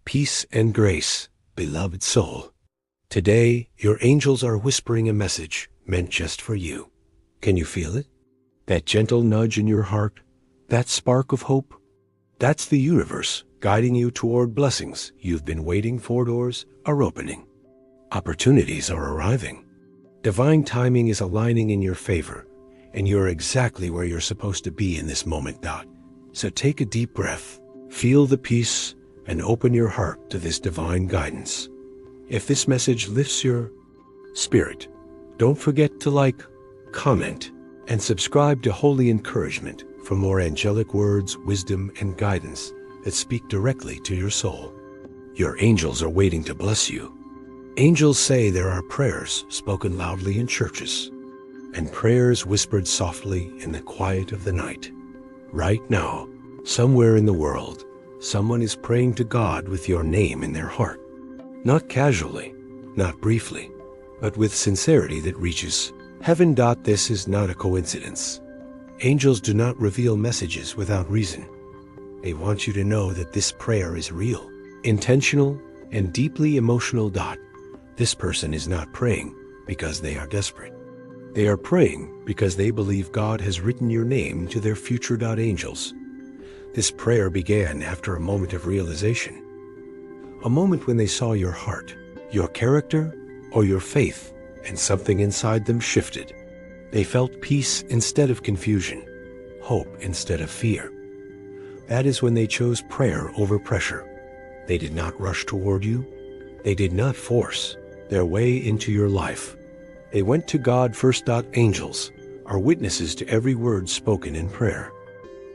Peace and grace, beloved soul. Today, your angels are whispering a message meant just for you. Can you feel it? That gentle nudge in your heart? That spark of hope? That's the universe guiding you toward blessings you've been waiting for. Doors are opening. Opportunities are arriving. Divine timing is aligning in your favor, and you're exactly where you're supposed to be in this moment. So take a deep breath, feel the peace, and open your heart to this divine guidance. If this message lifts your spirit, don't forget to like, comment, and subscribe to Holy Encouragement for more angelic words, wisdom, and guidance that speak directly to your soul. Your angels are waiting to bless you. Angels say there are prayers spoken loudly in churches and prayers whispered softly in the quiet of the night. Right now, somewhere in the world, someone is praying to God with your name in their heart. Not casually, not briefly, but with sincerity that reaches heaven. This is not a coincidence. Angels do not reveal messages without reason. They want you to know that this prayer is real, intentional, and deeply emotional. This person is not praying because they are desperate. They are praying because they believe God has written your name to their future. Angels. This prayer began after a moment of realization. A moment when they saw your heart, your character, or your faith, and something inside them shifted. They felt peace instead of confusion, hope instead of fear. That is when they chose prayer over pressure. They did not rush toward you. They did not force their way into your life. They went to God first. Angels are witnesses to every word spoken in prayer.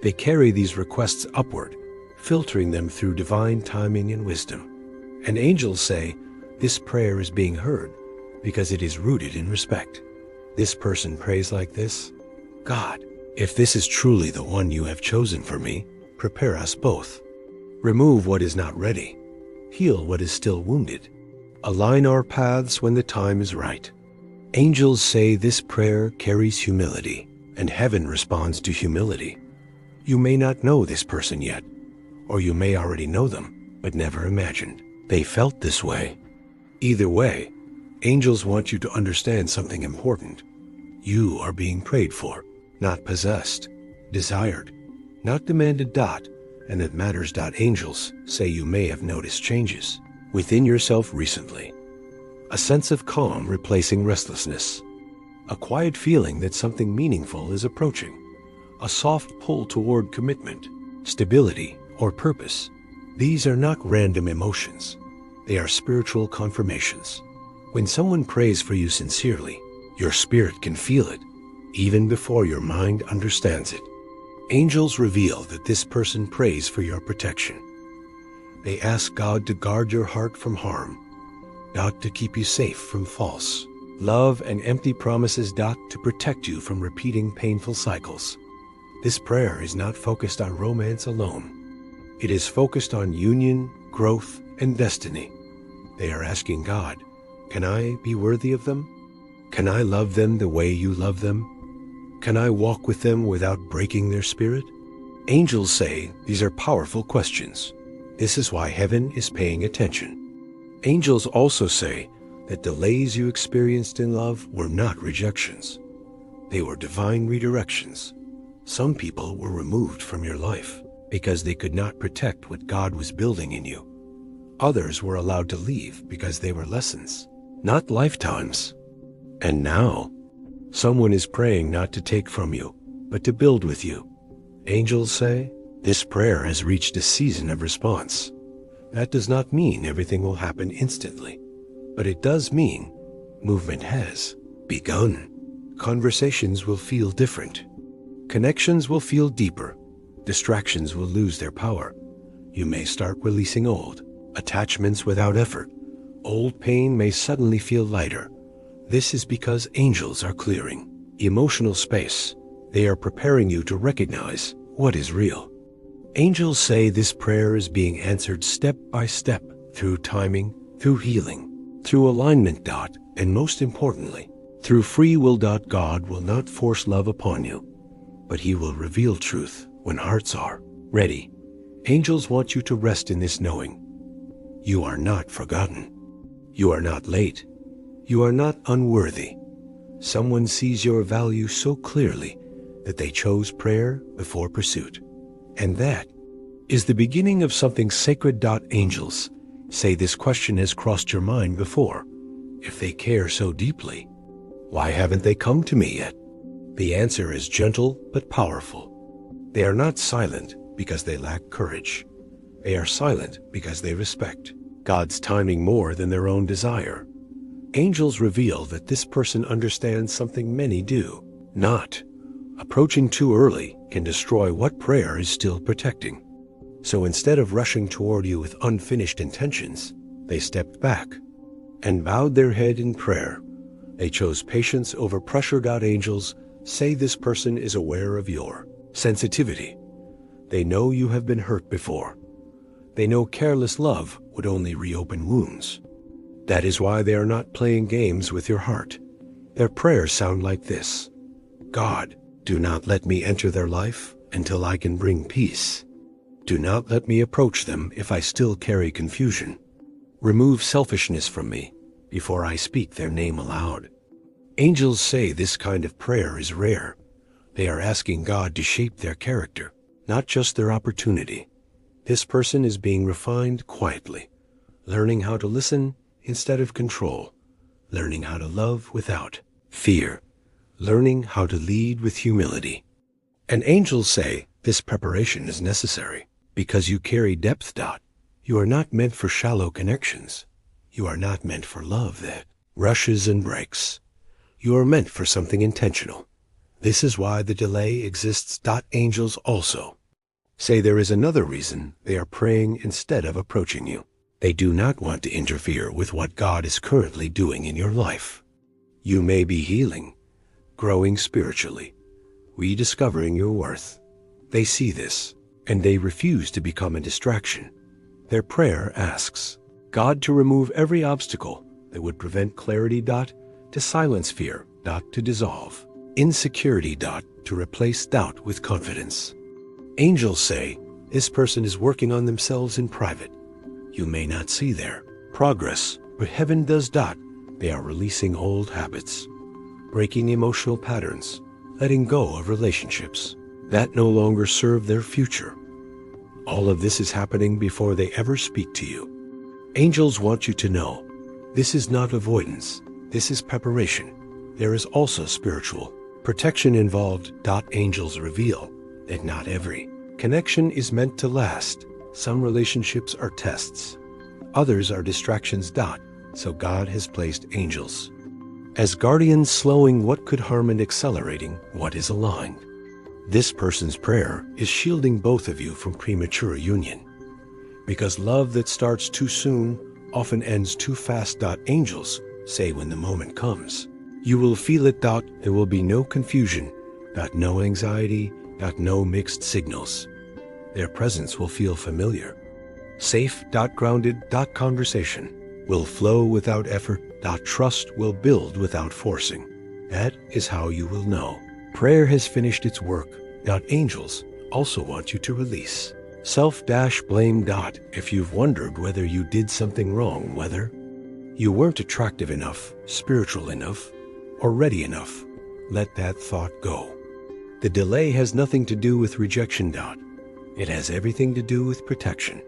They carry these requests upward, filtering them through divine timing and wisdom. And angels say, this prayer is being heard because it is rooted in respect. This person prays like this: God, if this is truly the one you have chosen for me, prepare us both. Remove what is not ready. Heal what is still wounded. Align our paths when the time is right. Angels say this prayer carries humility, and heaven responds to humility. You may not know this person yet, or you may already know them, but never imagined they felt this way. Either way, angels want you to understand something important. You are being prayed for, not possessed, desired, not demanded. And it matters. Angels say you may have noticed changes within yourself recently. A sense of calm replacing restlessness. A quiet feeling that something meaningful is approaching. A soft pull toward commitment, stability, or purpose. These are not random emotions. They are spiritual confirmations. When someone prays for you sincerely, your spirit can feel it, even before your mind understands it. Angels reveal that this person prays for your protection. They ask God to guard your heart from harm, to keep you safe from false love and empty promises, to protect you from repeating painful cycles. This prayer is not focused on romance alone. It is focused on union, growth, and destiny. They are asking God, can I be worthy of them? Can I love them the way you love them? Can I walk with them without breaking their spirit? Angels say these are powerful questions. This is why heaven is paying attention. Angels also say that delays you experienced in love were not rejections. They were divine redirections. Some people were removed from your life because they could not protect what God was building in you. Others were allowed to leave because they were lessons, not lifetimes. And now, someone is praying not to take from you, but to build with you. Angels say, this prayer has reached a season of response. That does not mean everything will happen instantly, but it does mean movement has begun. Conversations will feel different. Connections will feel deeper. Distractions will lose their power. You may start releasing old attachments without effort. Old pain may suddenly feel lighter. This is because angels are clearing emotional space. They are preparing you to recognize what is real. Angels say this prayer is being answered step by step, through timing, through healing, through alignment. And most importantly, through free will. God will not force love upon you, but He will reveal truth when hearts are ready. Angels want you to rest in this knowing. You are not forgotten. You are not late. You are not unworthy. Someone sees your value so clearly that they chose prayer before pursuit. And that is the beginning of something sacred. Angels say this question has crossed your mind before. If they care so deeply, why haven't they come to me yet? The answer is gentle but powerful. They are not silent because they lack courage. They are silent because they respect God's timing more than their own desire. Angels reveal that this person understands something many do not. Approaching too early can destroy what prayer is still protecting. So instead of rushing toward you with unfinished intentions, they stepped back and bowed their head in prayer. They chose patience over pressure. Angels say this person is aware of your sensitivity. They know you have been hurt before. They know careless love would only reopen wounds. That is why they are not playing games with your heart. Their prayers sound like this: God, do not let me enter their life until I can bring peace. Do not let me approach them if I still carry confusion. Remove selfishness from me before I speak their name aloud. Angels say this kind of prayer is rare. They are asking God to shape their character, not just their opportunity. This person is being refined quietly, learning how to listen instead of control, learning how to love without fear, learning how to lead with humility. And angels say this preparation is necessary because you carry depth. You are not meant for shallow connections. You are not meant for love that rushes and breaks. You are meant for something intentional. This is why the delay exists. Angels also say there is another reason they are praying instead of approaching you. They do not want to interfere with what God is currently doing in your life. You may be healing, growing spiritually, rediscovering your worth. They see this, and they refuse to become a distraction. Their prayer asks God to remove every obstacle that would prevent clarity. To silence fear. To dissolve insecurity. To replace doubt with confidence. Angels say this person is working on themselves in private. You may not see their progress, but heaven does. They are releasing old habits, breaking emotional patterns, letting go of relationships that no longer serve their future. All of this is happening before they ever speak to you. Angels want you to know this is not avoidance. This is preparation. There is also spiritual protection involved. Angels reveal that not every connection is meant to last. Some relationships are tests. Others are distractions. So God has placed angels as guardians, slowing what could harm and accelerating what is aligned. This person's prayer is shielding both of you from premature union. Because love that starts too soon often ends too fast. Angels say when the moment comes, you will feel it. There will be no confusion. No anxiety. No mixed signals. Their presence will feel familiar. Safe. Grounded. Conversation will flow without effort. Trust will build without forcing. That is how you will know prayer has finished its work. Angels also want you to release self-blame. If you've wondered whether you did something wrong, whether you weren't attractive enough, spiritual enough, or ready enough, let that thought go. The delay has nothing to do with rejection. It has everything to do with protection.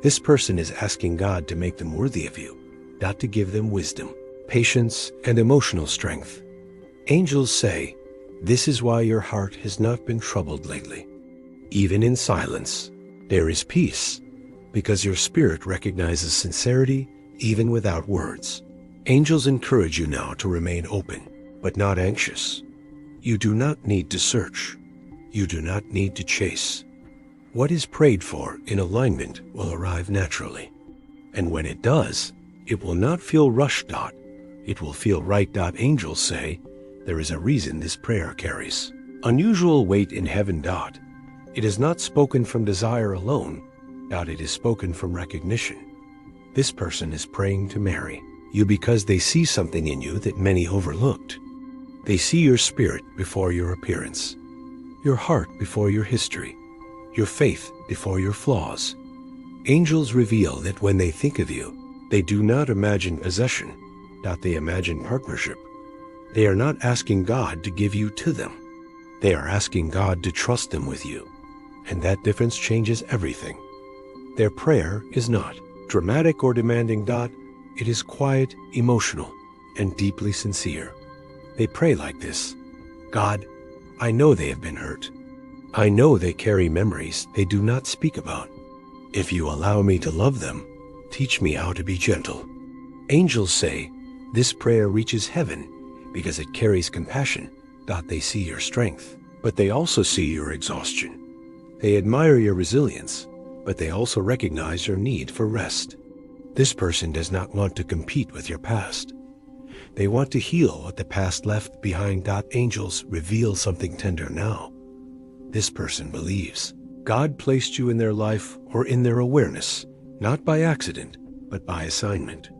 This person is asking God to make them worthy of you, to give them wisdom, patience, and emotional strength. Angels say, this is why your heart has not been troubled lately. Even in silence, there is peace, because your spirit recognizes sincerity even without words. Angels encourage you now to remain open, but not anxious. You do not need to search. You do not need to chase. What is prayed for in alignment will arrive naturally. And when it does, it will not feel rushed. It will feel right. Angels say, there is a reason this prayer carries unusual weight in heaven. It is not spoken from desire alone. It is spoken from recognition. This person is praying to marry you because they see something in you that many overlooked. They see your spirit before your appearance, your heart before your history, your faith before your flaws. Angels reveal that when they think of you, they do not imagine possession, they imagine partnership. They are not asking God to give you to them. They are asking God to trust them with you. And that difference changes everything. Their prayer is not dramatic or demanding. It is quiet, emotional, and deeply sincere. They pray like this: God, I know they have been hurt. I know they carry memories they do not speak about. If you allow me to love them, teach me how to be gentle. Angels say this prayer reaches heaven because it carries compassion. They see your strength, but they also see your exhaustion. They admire your resilience, but they also recognize your need for rest. This person does not want to compete with your past. They want to heal what the past left behind. Angels reveal something tender now. This person believes God placed you in their life or in their awareness, not by accident, but by assignment.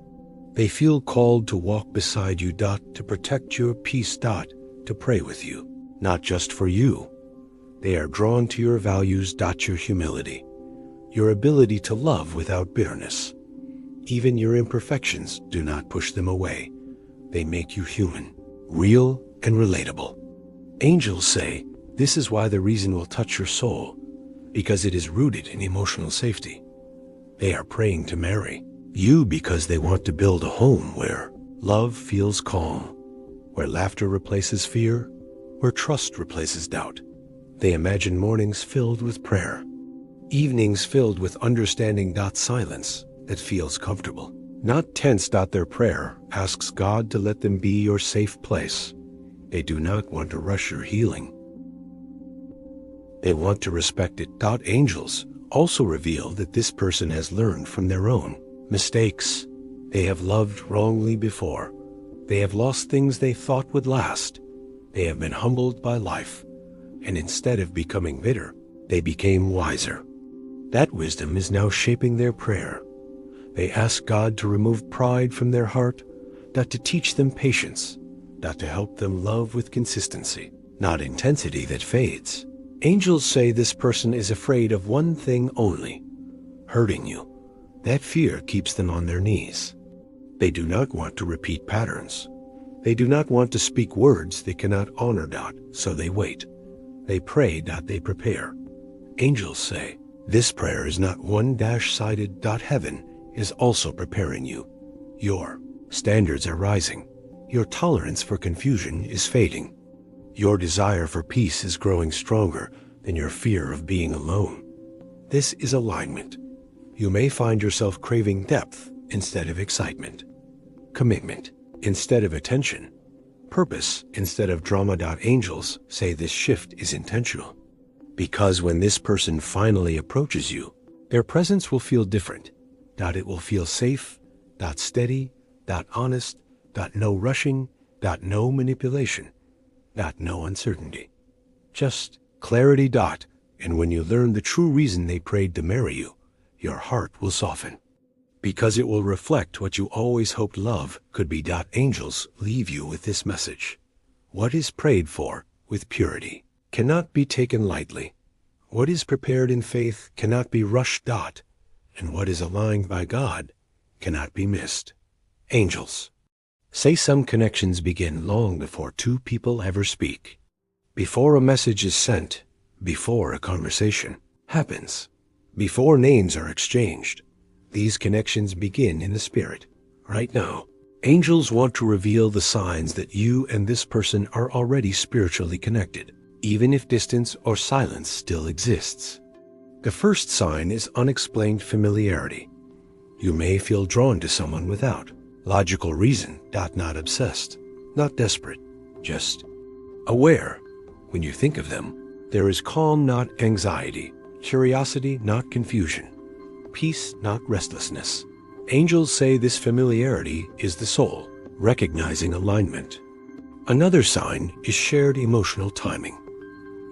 They feel called to walk beside you. To protect your peace. To pray with you, not just for you. They are drawn to your values. Your humility, your ability to love without bitterness. Even your imperfections do not push them away. They make you human, real, and relatable. Angels say this is why the reason will touch your soul, because it is rooted in emotional safety. They are praying to marry you because they want to build a home where love feels calm, where laughter replaces fear, where trust replaces doubt. They imagine mornings filled with prayer, evenings filled with understanding. Silence that feels comfortable, not tense. Their prayer asks God to let them be your safe place. They do not want to rush your healing. They want to respect it. Angels also reveal that this person has learned from their own mistakes. They have loved wrongly before. They have lost things they thought would last. They have been humbled by life, and instead of becoming bitter, they became wiser. That wisdom is now shaping their prayer. They ask God to remove pride from their heart, to teach them patience, to help them love with consistency, not intensity that fades. Angels say this person is afraid of one thing only: hurting you. That fear keeps them on their knees. They do not want to repeat patterns. They do not want to speak words they cannot honor. So they wait. They pray. They prepare. Angels say this prayer is not one-sided. Heaven is also preparing you. Your standards are rising. Your tolerance for confusion is fading. Your desire for peace is growing stronger than your fear of being alone. This is alignment. You may find yourself craving depth instead of excitement, commitment instead of attention, purpose instead of drama. Angels say this shift is intentional, because when this person finally approaches you, their presence will feel different. It will feel safe, steady, honest, no rushing, no manipulation, no uncertainty. Just clarity. And when you learn the true reason they prayed to marry you, your heart will soften, because it will reflect what you always hoped love could be. Angels leave you with this message: what is prayed for with purity cannot be taken lightly. What is prepared in faith cannot be rushed. And what is aligned by God cannot be missed. Angels say some connections begin long before two people ever speak, before a message is sent, before a conversation happens, before names are exchanged. These connections begin in the spirit, right now. Angels want to reveal the signs that you and this person are already spiritually connected, even if distance or silence still exists. The first sign is unexplained familiarity. You may feel drawn to someone without logical reason. Not obsessed, not desperate, just aware. When you think of them, there is calm, not anxiety, curiosity, not confusion, peace, not restlessness. Angels say this familiarity is the soul recognizing alignment. Another sign is shared emotional timing.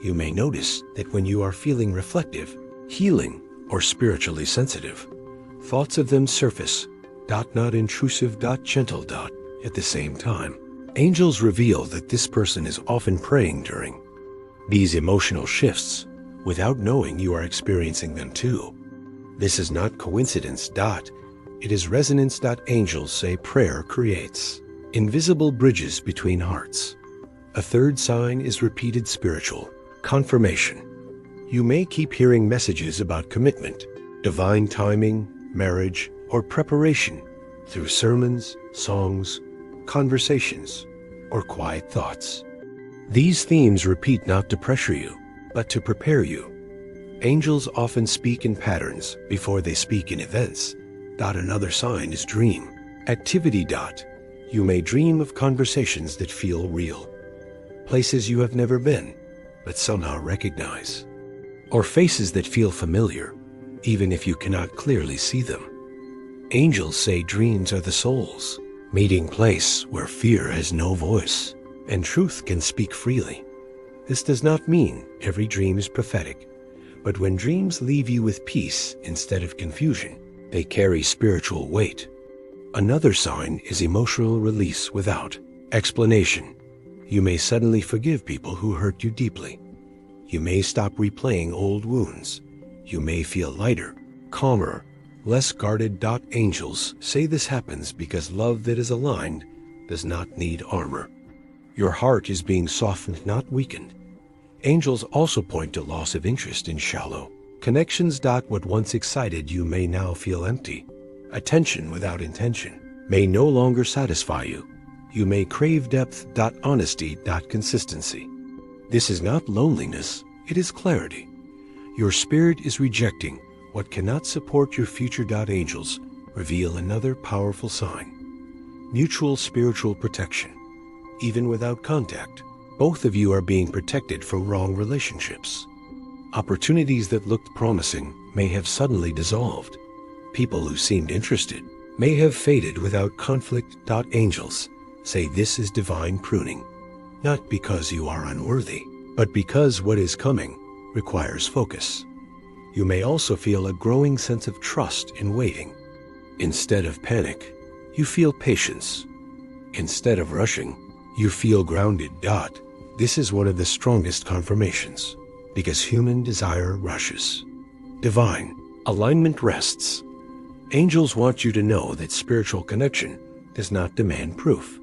You may notice that when you are feeling reflective, healing, or spiritually sensitive, thoughts of them surface, not intrusive, gentle, at the same time. Angels reveal that this person is often praying during these emotional shifts without knowing you are experiencing them too. This is not coincidence. It is resonance. Angels say prayer creates invisible bridges between hearts. A third sign is repeated spiritual confirmation. You may keep hearing messages about commitment, divine timing, marriage, or preparation through sermons, songs, conversations, or quiet thoughts. These themes repeat not to pressure you, but to prepare you. Angels often speak in patterns before they speak in events. Another sign is dream activity. You may dream of conversations that feel real, places you have never been, but somehow recognize, or faces that feel familiar, even if you cannot clearly see them. Angels say dreams are the soul's meeting place where fear has no voice and truth can speak freely. This does not mean every dream is prophetic, but when dreams leave you with peace instead of confusion, they carry spiritual weight. Another sign is emotional release without explanation. You may suddenly forgive people who hurt you deeply. You may stop replaying old wounds. You may feel lighter, calmer, less guarded. Angels say this happens because love that is aligned does not need armor. Your heart is being softened, not weakened. Angels also point to loss of interest in shallow connections. What once excited you may now feel empty. Attention without intention may no longer satisfy you. You may crave depth. Honesty. Consistency. This is not loneliness, it is clarity. Your spirit is rejecting what cannot support your future. Angels reveal another powerful sign: mutual spiritual protection. Even without contact, both of you are being protected from wrong relationships. Opportunities that looked promising may have suddenly dissolved. People who seemed interested may have faded without conflict. Angels say this is divine pruning, not because you are unworthy, but because what is coming requires focus. You may also feel a growing sense of trust in waiting. Instead of panic, you feel patience. Instead of rushing, you feel grounded. This is one of the strongest confirmations, because human desire rushes. Divine alignment rests. Angels want you to know that spiritual connection does not demand proof.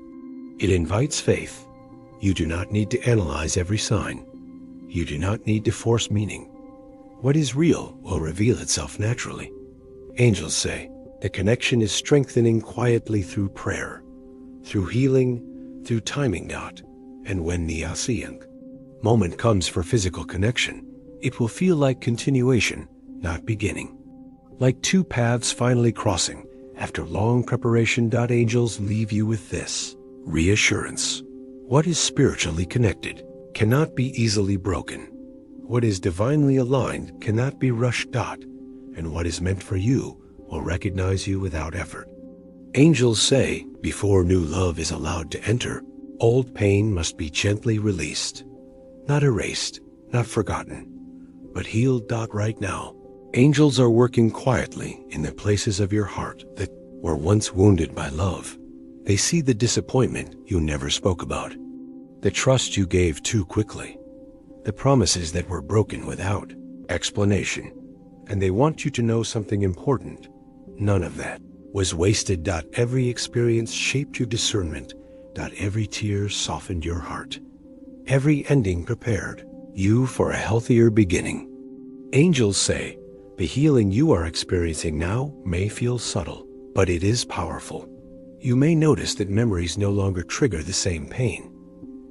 It invites faith. You do not need to analyze every sign. You do not need to force meaning. What is real will reveal itself naturally. Angels say the connection is strengthening quietly through prayer, through healing, through timing. And when the moment comes for physical connection, it will feel like continuation, not beginning. Like two paths finally crossing after long preparation. Angels leave you with this reassurance: what is spiritually connected cannot be easily broken. What is divinely aligned cannot be rushed. And what is meant for you will recognize you without effort. Angels say before new love is allowed to enter, old pain must be gently released, not erased, not forgotten, but healed. Right now, angels are working quietly in the places of your heart that were once wounded by love. They see the disappointment you never spoke about, the trust you gave too quickly, the promises that were broken without explanation. And they want you to know something important: none of that was wasted. Every experience shaped your discernment. Every tear softened your heart. Every ending prepared you for a healthier beginning. Angels say the healing you are experiencing now may feel subtle, but it is powerful. You may notice that memories no longer trigger the same pain.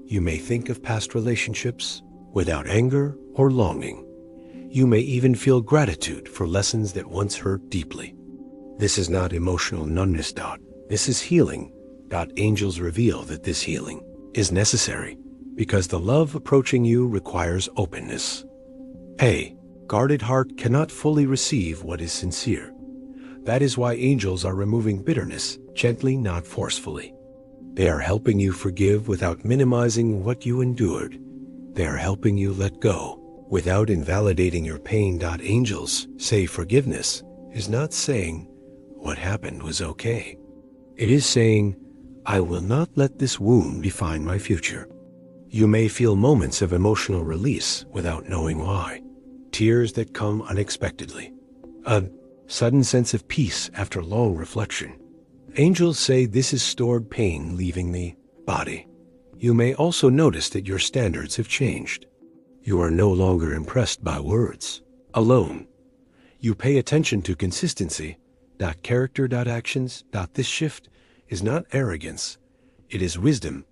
You may think of past relationships without anger or longing. You may even feel gratitude for lessons that once hurt deeply. This is not emotional numbness. This is healing. Angels reveal that this healing is necessary because the love approaching you requires openness. A guarded heart cannot fully receive what is sincere. That is why angels are removing bitterness gently, not forcefully. They are helping you forgive without minimizing what you endured. They are helping you let go without invalidating your pain. Angels say forgiveness is not saying what happened was okay. It is saying, I will not let this wound define my future. You may feel moments of emotional release without knowing why. Tears that come unexpectedly. A sudden sense of peace after long reflection. Angels say this is stored pain leaving the body. You may also notice that your standards have changed. You are no longer impressed by words alone. You pay attention to consistency, character, actions. This shift is not arrogance. It is wisdom.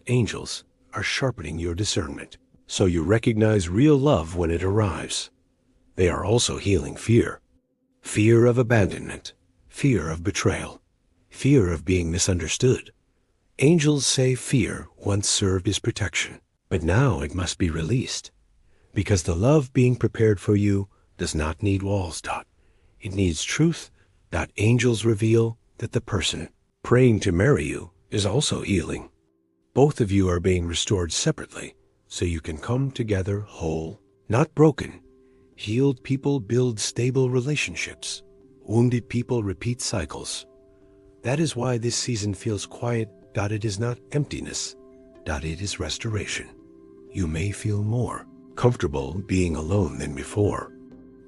Angels are sharpening your discernment, so you recognize real love when it arrives. They are also healing fear. Fear of abandonment, fear of betrayal, fear of being misunderstood. Angels say fear once served as protection, but now it must be released, because the love being prepared for you does not need walls. It needs truth. Angels reveal that the person praying to marry you is also healing. Both of you are being restored separately, so you can come together whole, not broken. Healed people build stable relationships. Wounded people repeat cycles. That is why this season feels quiet. It is not emptiness. It is restoration. You may feel more comfortable being alone than before.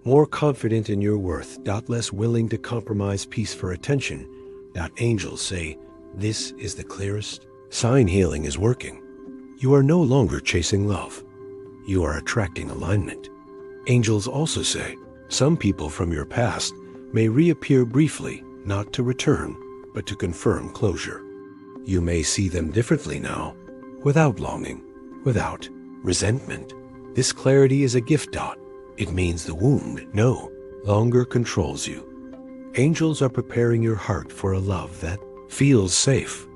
More confident in your worth. Less willing to compromise peace for attention. Angels say this is the clearest sign healing is working. You are no longer chasing love. You are attracting alignment. Angels also say some people from your past may reappear briefly, not to return, but to confirm closure. You may see them differently now, without longing, without resentment. This clarity is a gift. It means the wound no longer controls you. Angels are preparing your heart for a love that feels safe,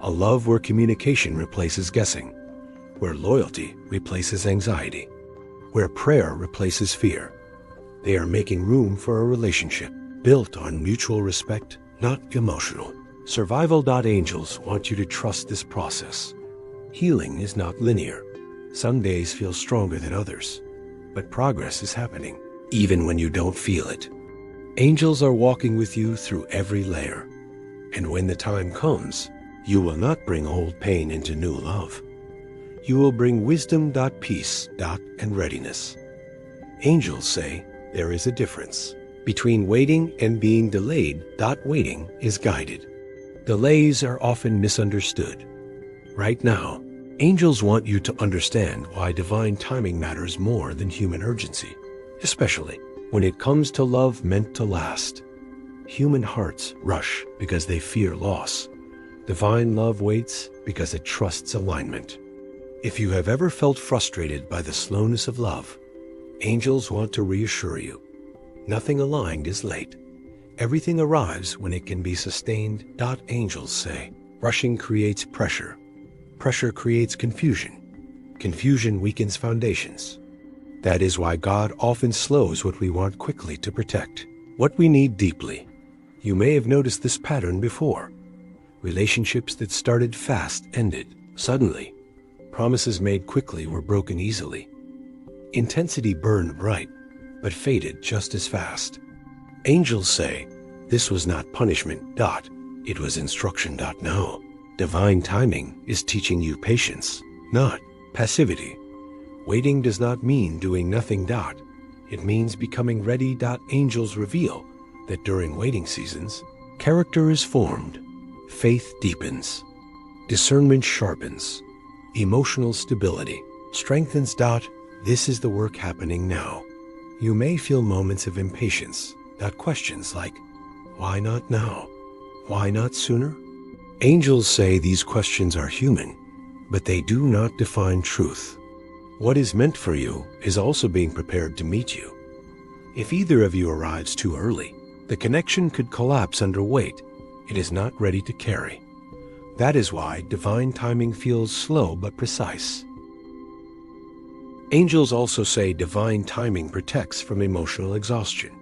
a love where communication replaces guessing, where loyalty replaces anxiety, where prayer replaces fear. They are making room for a relationship built on mutual respect, not emotional survival. Angels want you to trust this process. Healing is not linear. Some days feel stronger than others, but progress is happening, even when you don't feel it. Angels are walking with you through every layer, and when the time comes, you will not bring old pain into new love. You will bring wisdom, peace, and readiness. Angels say there is a difference between waiting and being delayed. Waiting is guided. Delays are often misunderstood. Right now, angels want you to understand why divine timing matters more than human urgency, especially when it comes to love meant to last. Human hearts rush because they fear loss. Divine love waits because it trusts alignment. If you have ever felt frustrated by the slowness of love, angels want to reassure you. Nothing aligned is late. Everything arrives when it can be sustained. Angels say rushing creates pressure. Pressure creates confusion. Confusion weakens foundations. That is why God often slows what we want quickly to protect what we need deeply. You may have noticed this pattern before. Relationships that started fast ended suddenly. Promises made quickly were broken easily. Intensity burned bright, but faded just as fast. Angels say this was not punishment. It was instruction. No. Divine timing is teaching you patience, not passivity. Waiting does not mean doing nothing. It means becoming ready. Angels reveal that during waiting seasons, character is formed, faith deepens, discernment sharpens, emotional stability strengthens. This is the work happening now. You may feel moments of impatience. Questions like, why not now? Why not sooner? Angels say these questions are human, but they do not define truth. What is meant for you is also being prepared to meet you. If either of you arrives too early, the connection could collapse under weight it is not ready to carry. That is why divine timing feels slow but precise. Angels also say divine timing protects from emotional exhaustion.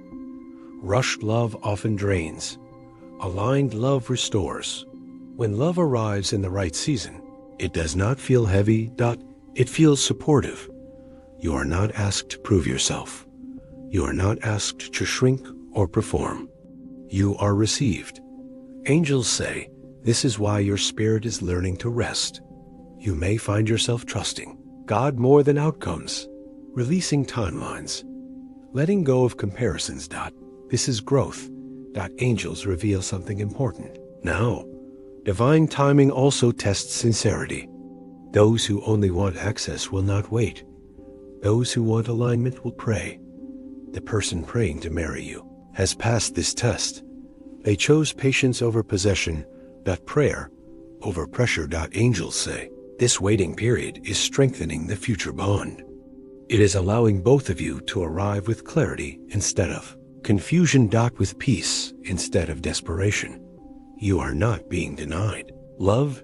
Rushed love often drains. Aligned love restores. When love arrives in the right season, it does not feel heavy. It feels supportive. You are not asked to prove yourself. You are not asked to shrink or perform. You are received. Angels say this is why your spirit is learning to rest. You may find yourself trusting God more than outcomes, releasing timelines, letting go of comparisons. This is growth. Angels reveal something important. Now, divine timing also tests sincerity. Those who only want access will not wait. Those who want alignment will pray. The person praying to marry you has passed this test. They chose patience over possession. Prayer over pressure. Angels say this waiting period is strengthening the future bond. It is allowing both of you to arrive with clarity instead of confusion. With peace instead of desperation. You are not being denied love.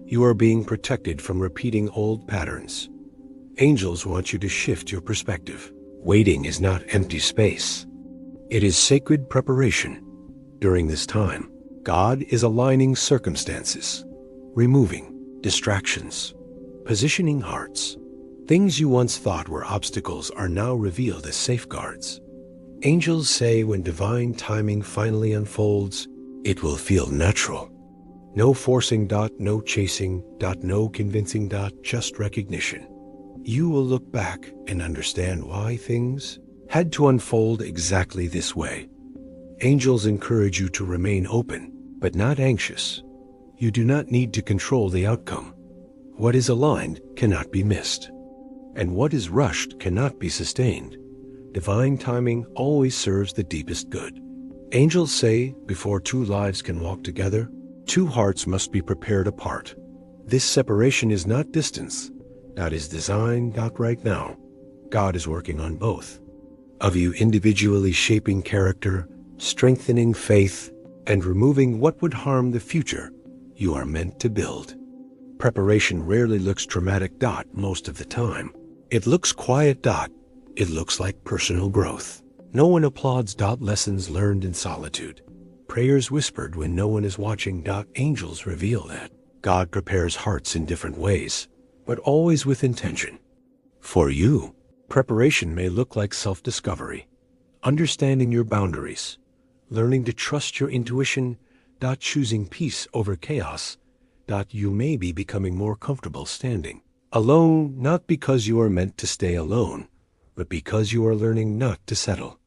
You are being protected from repeating old patterns. Angels want you to shift your perspective. Waiting is not empty space. It is sacred preparation. During this time, God is aligning circumstances, removing distractions, positioning hearts. Things you once thought were obstacles are now revealed as safeguards. Angels say when divine timing finally unfolds, it will feel natural. No forcing. No chasing. No convincing. Just recognition. You will look back and understand why things had to unfold exactly this way. Angels encourage you to remain open, but not anxious. You do not need to control the outcome. What is aligned cannot be missed, and what is rushed cannot be sustained. Divine timing always serves the deepest good. Angels say before two lives can walk together, two hearts must be prepared apart. This separation is not distance. That is design. Right now, God is working on both of you individually, shaping character, strengthening faith, and removing what would harm the future you are meant to build. Preparation rarely looks dramatic. Most of the time, it looks quiet. It looks like personal growth. No one applauds. Lessons learned in solitude. Prayers whispered when no one is watching. Angels reveal that God prepares hearts in different ways, but always with intention. For you, preparation may look like self-discovery, understanding your boundaries, learning to trust your intuition. Choosing peace over chaos. You may be becoming more comfortable standing alone, not because you are meant to stay alone, but because you are learning not to settle.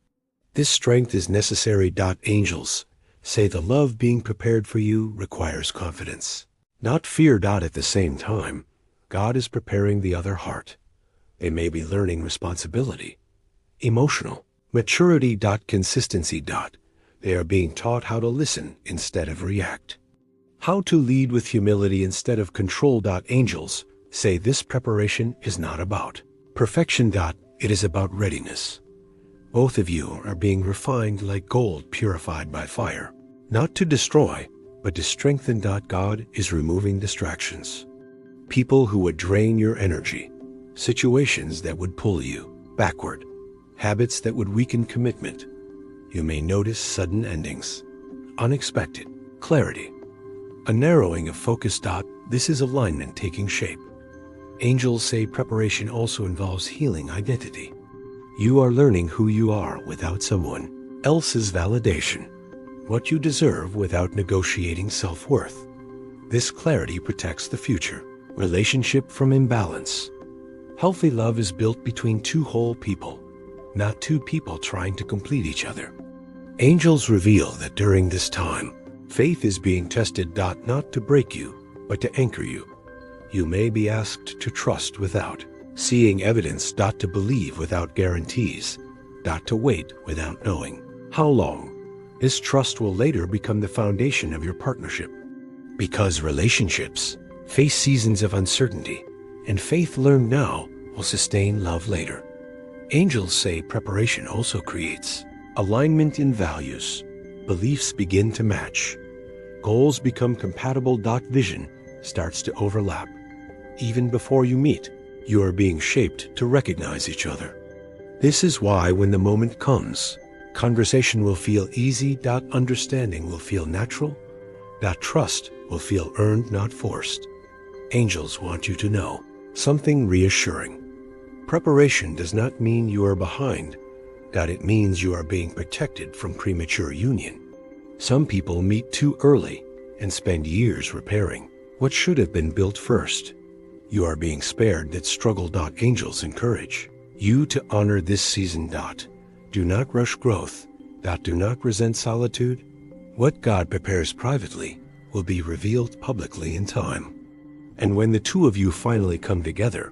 This strength is necessary. Angels say the love being prepared for you requires confidence, not fear. At the same time, God is preparing the other heart. They may be learning responsibility, emotional maturity. Consistency. They are being taught how to listen instead of react, how to lead with humility instead of control. Angels say this preparation is not about perfection. It is about readiness. Both of you are being refined like gold purified by fire, not to destroy, but to strengthen. God is removing distractions, people who would drain your energy, situations that would pull you backward, habits that would weaken commitment. You may notice sudden endings, unexpected clarity, a narrowing of focus. This is alignment taking shape. Angels say preparation also involves healing identity. You are learning who you are without someone else's validation, what you deserve without negotiating self-worth. This clarity protects the future relationship from imbalance. Healthy love is built between two whole people, not two people trying to complete each other. Angels reveal that during this time, faith is being tested. Not to break you, but to anchor you. You may be asked to trust without seeing evidence. To believe without guarantees. To wait without knowing how long. This trust will later become the foundation of your partnership. Because relationships face seasons of uncertainty, and faith learned now will sustain love later. Angels say preparation also creates alignment in values. Beliefs begin to match. Goals become compatible. Vision starts to overlap. Even before you meet, you are being shaped to recognize each other. This is why when the moment comes, conversation will feel easy. Understanding will feel natural. Trust will feel earned, not forced. Angels want you to know something reassuring. Preparation does not mean you are behind. It means you are being protected from premature union. Some people meet too early and spend years repairing what should have been built first. You are being spared that struggle. Angels encourage you to honor this season. Do not rush growth. Do not resent solitude. What God prepares privately will be revealed publicly in time. And when the two of you finally come together,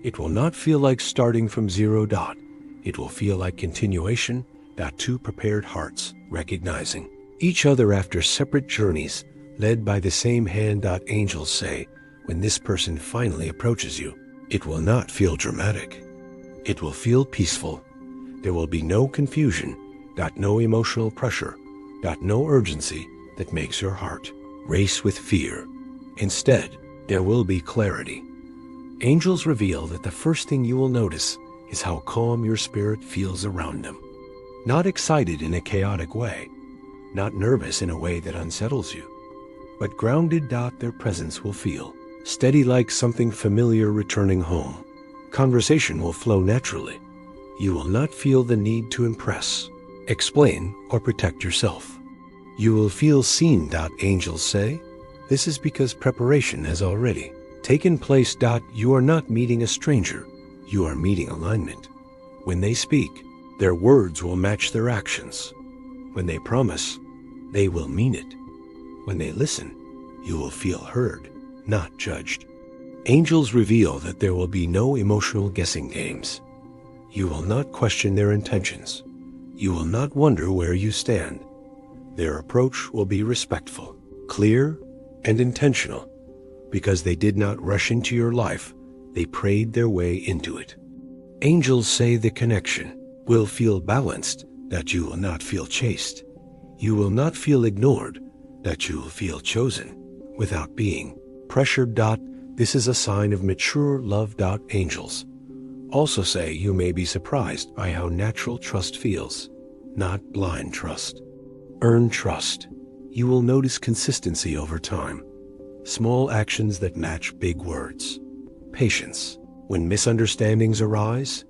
it will not feel like starting from zero. It will feel like continuation. Two prepared hearts recognizing each other after separate journeys, led by the same hand. Angels say, when this person finally approaches you, it will not feel dramatic. It will feel peaceful. There will be no confusion. No emotional pressure. No urgency that makes your heart race with fear. Instead, there will be clarity. Angels reveal that the first thing you will notice is how calm your spirit feels around them. Not excited in a chaotic way, not nervous in a way that unsettles you, but grounded. Their presence will feel steady, like something familiar returning home. Conversation will flow naturally. You will not feel the need to impress, explain, or protect yourself. You will feel seen. Angels say, this is because preparation has already taken place. You are not meeting a stranger. You are meeting alignment. When they speak, their words will match their actions. When they promise, they will mean it. When they listen, you will feel heard, not judged. Angels reveal that there will be no emotional guessing games. You will not question their intentions. You will not wonder where you stand. Their approach will be respectful, clear, and intentional. Because they did not rush into your life, they prayed their way into it. Angels say the connection will feel balanced, you will not feel chased. You will not feel ignored, you will feel chosen without being pressured. This is a sign of mature love. Angels also say you may be surprised by how natural trust feels, not blind trust. Earn trust. You will notice consistency over time. Small actions that match big words. Patience. When misunderstandings arise,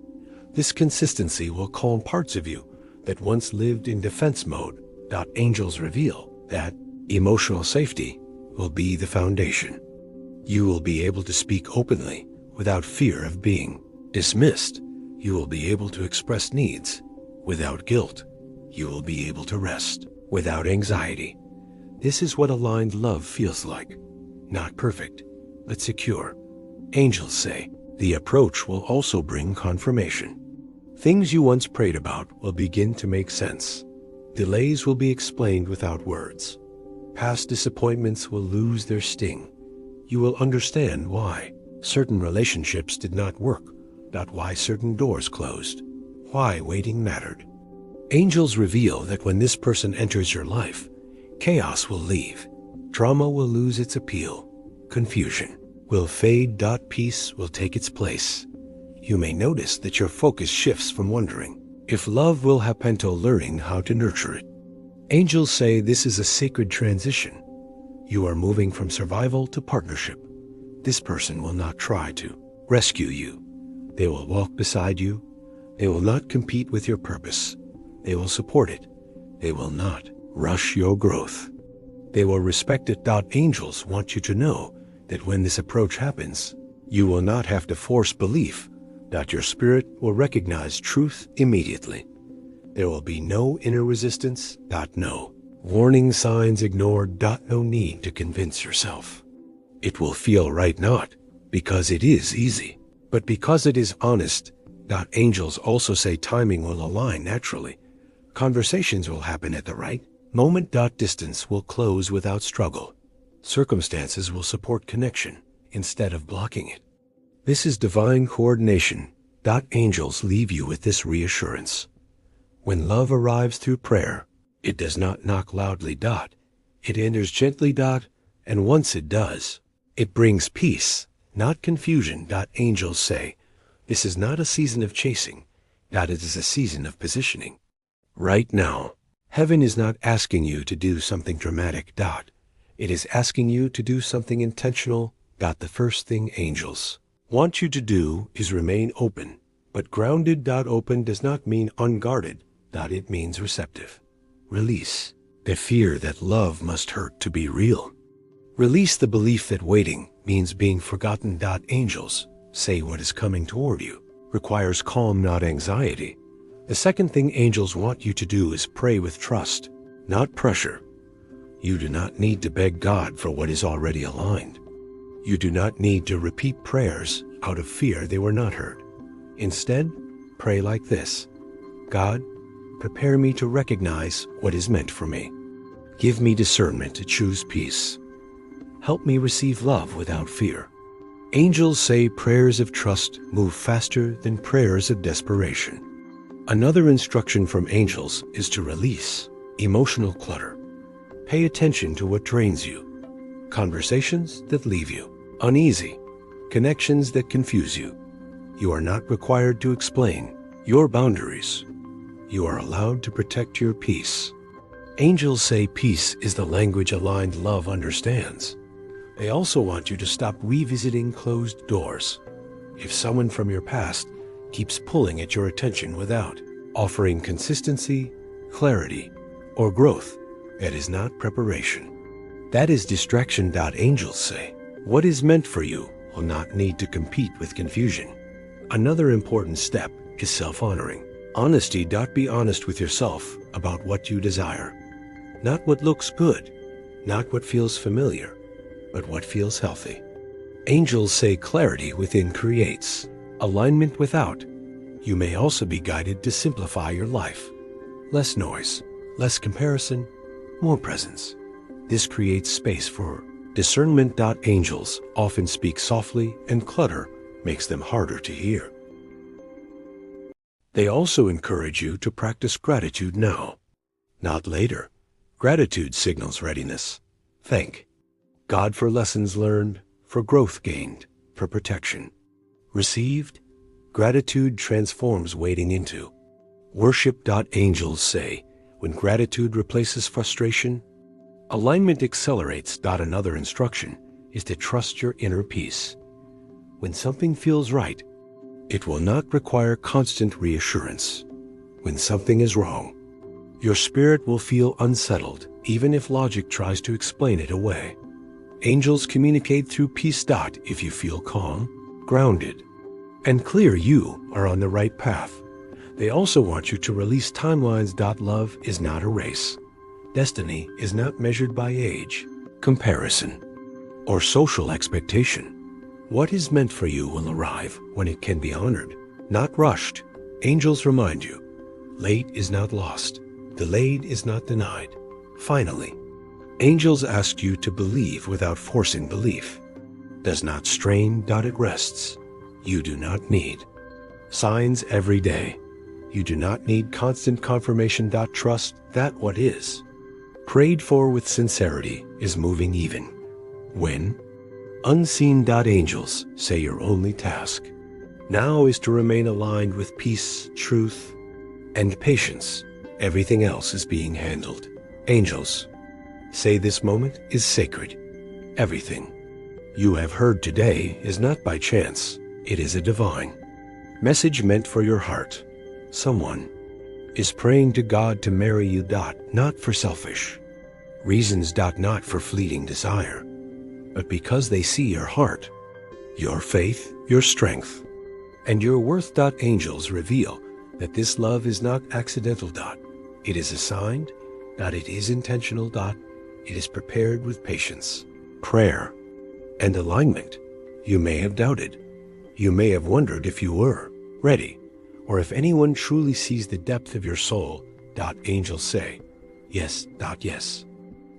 this consistency will calm parts of you that once lived in defense mode. Angels reveal that emotional safety will be the foundation. You will be able to speak openly without fear of being dismissed. You will be able to express needs without guilt. You will be able to rest without anxiety. This is what aligned love feels like. Not perfect, but secure. Angels say the approach will also bring confirmation. Things you once prayed about will begin to make sense. Delays will be explained without words. Past disappointments will lose their sting. You will understand why certain relationships did not work, why certain doors closed, why waiting mattered. Angels reveal that when this person enters your life, chaos will leave. Drama will lose its appeal. Confusion will fade. Peace will take its place. You may notice that your focus shifts from wondering if love will happen to learning how to nurture it. Angels say this is a sacred transition. You are moving from survival to partnership. This person will not try to rescue you. They will walk beside you. They will not compete with your purpose. They will support it. They will not rush your growth. They will respect it. Angels want you to know that when this approach happens, you will not have to force belief. Your spirit will recognize truth immediately. There will be no inner resistance. No warning signs ignored. No need to convince yourself. It will feel right, not because it is easy, but because it is honest. Angels also say timing will align naturally. Conversations will happen at the right moment. Distance will close without struggle. Circumstances will support connection instead of blocking it. This is divine coordination. Angels leave you with this reassurance. When love arrives through prayer, it does not knock loudly. It enters gently. And once it does, it brings peace, not confusion. Angels say, this is not a season of chasing. It is a season of positioning. Right now, heaven is not asking you to do something dramatic. It is asking you to do something intentional. The first thing angels want you to do is remain open, but grounded. Open does not mean unguarded. It means receptive. Release the fear that love must hurt to be real. Release the belief that waiting means being forgotten. Angels say what is coming toward you requires calm, not anxiety. The second thing angels want you to do is pray with trust, not pressure. You do not need to beg God for what is already aligned. You do not need to repeat prayers out of fear they were not heard. Instead, pray like this: God, prepare me to recognize what is meant for me. Give me discernment to choose peace. Help me receive love without fear. Angels say prayers of trust move faster than prayers of desperation. Another instruction from angels is to release emotional clutter. Pay attention to what drains you. Conversations that leave you uneasy. Connections that confuse you. You are not required to explain your boundaries. You are allowed to protect your peace. Angels say peace is the language aligned love understands. They also want you to stop revisiting closed doors. If someone from your past keeps pulling at your attention without offering consistency, clarity, or growth, that is not preparation. That is distraction. Angels say what is meant for you will not need to compete with confusion. Another important step is self-honoring. Honesty. Be honest with yourself about what you desire. Not what looks good, not what feels familiar, but what feels healthy. Angels say clarity within creates alignment without. You may also be guided to simplify your life. Less noise, less comparison, more presence. This creates space for discernment. Angels often speak softly, and clutter makes them harder to hear. They also encourage you to practice gratitude now, not later. Gratitude signals readiness. Thank God for lessons learned, for growth gained, for protection received. Gratitude transforms waiting into worship. Angels say when gratitude replaces frustration, alignment accelerates. Another instruction is to trust your inner peace. When something feels right, it will not require constant reassurance. When something is wrong, your spirit will feel unsettled, even if logic tries to explain it away. Angels communicate through peace. If you feel calm, grounded, and clear, you are on the right path. They also want you to release timelines. Love is not a race. Destiny is not measured by age, comparison, or social expectation. What is meant for you will arrive when it can be honored, not rushed. Angels remind you, late is not lost, delayed is not denied. Finally, angels ask you to believe without forcing belief. Does not strain. It rests. You do not need signs every day. You do not need constant confirmation. Trust that what is prayed for with sincerity is moving even when unseen. Angels say your only task now is to remain aligned with peace, truth, and patience. Everything else is being handled. Angels say this moment is sacred. Everything you have heard today is not by chance. It is a divine message meant for your heart. Someone is praying to God to marry you. Not for selfish reasons. Not for fleeting desire, but because they see your heart, your faith, your strength, and your worth. Angels reveal that this love is not accidental. It is assigned. It is intentional. It is prepared with patience, prayer, and alignment. You may have doubted. You may have wondered if you were ready, or if anyone truly sees the depth of your soul. Angels say, yes. Yes.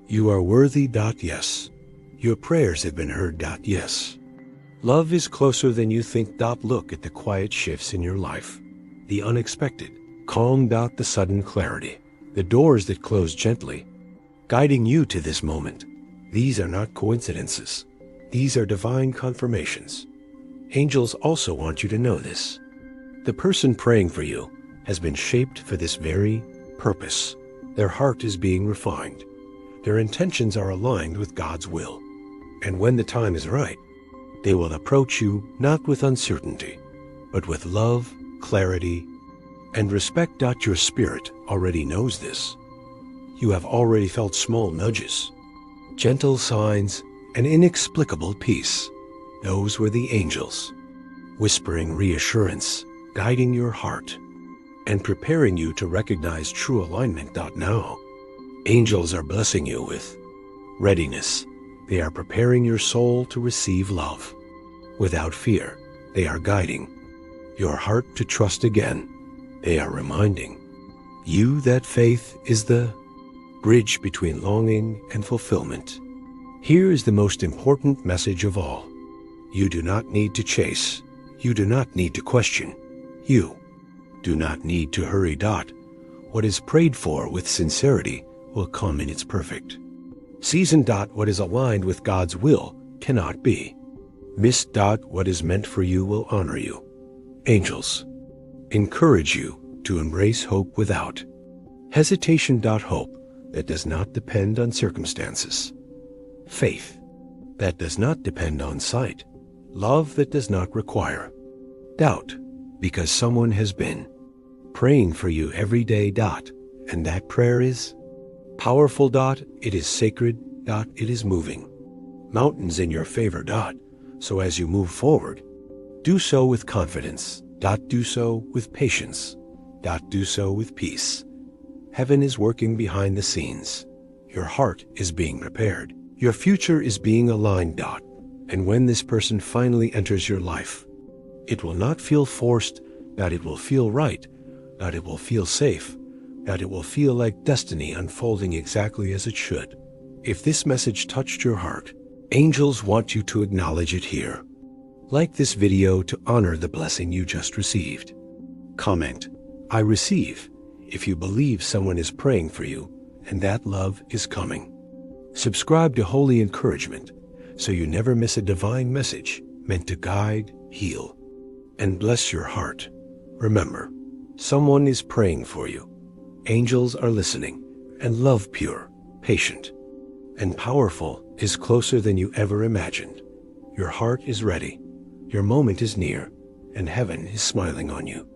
You are worthy. Yes. Your prayers have been heard. Yes. Love is closer than you think. Look at the quiet shifts in your life, the unexpected calm. The sudden clarity, the doors that close gently, guiding you to this moment. These are not coincidences. These are divine confirmations. Angels also want you to know this. The person praying for you has been shaped for this very purpose. Their heart is being refined. Their intentions are aligned with God's will. And when the time is right, they will approach you not with uncertainty, but with love, clarity, and respect. Your spirit already knows this. You have already felt small nudges, gentle signs, and inexplicable peace. Those were the angels, whispering reassurance, guiding your heart. and preparing you to recognize true alignment. Now, angels are blessing you with readiness. They are preparing your soul to receive love. Without fear, they are guiding your heart to trust again. They are reminding you that faith is the bridge between longing and fulfillment. Here is the most important message of all. You do not need to chase. You do not need to question. You do not need to hurry. What is prayed for with sincerity will come in its perfect season. What is aligned with God's will cannot be missed. What is meant for you will honor you. Angels encourage you to embrace hope without hesitation. Hope that does not depend on circumstances. Faith that does not depend on sight. Love that does not require doubt, because someone has been praying for you every day. And that prayer is powerful. It is sacred. It is moving mountains in your favor. So as you move forward, do so with confidence. Do so with patience. Do so with peace. Heaven is working behind the scenes. Your heart is being prepared. Your future is being aligned. And when this person finally enters your life, it will not feel forced. It will feel right. It will feel safe. It will feel like destiny unfolding exactly as it should. If this message touched your heart, angels want you to acknowledge it here. Like this video to honor the blessing you just received. Comment, "I receive," if you believe someone is praying for you and that love is coming. Subscribe to Holy Encouragement so you never miss a divine message meant to guide, heal, and bless your heart. Remember, someone is praying for you. Angels are listening, and love, pure, patient, and powerful, is closer than you ever imagined. Your heart is ready. Your moment is near, and heaven is smiling on you.